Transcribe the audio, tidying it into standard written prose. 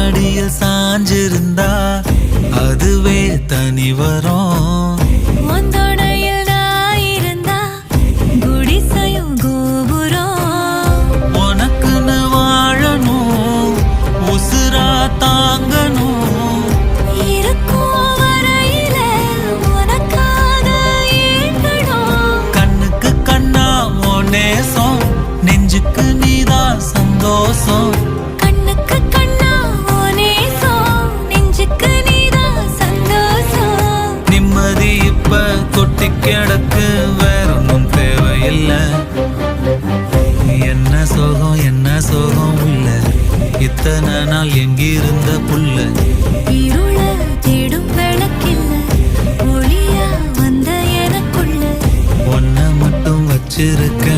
மடியில் சாஞ்சிருந்தா அதுவே தனி வரும். உனக்குன்னு வாழணும், உசுரா தாங்கணும். கண்ணுக்கு கண்ணா உன் நேசம், நெஞ்சுக்கு நீதான் சந்தோஷம். நிம்மதி இப்ப கொட்டி கிடக்கு, வேற ஒன்றும் தேவையில்லை. என்ன சோகம் என்ன சோகம் உள்ள, இத்தனை நாள் எங்கிருந்த புள்ள. ஒன்ன மட்டும் வச்சிருக்க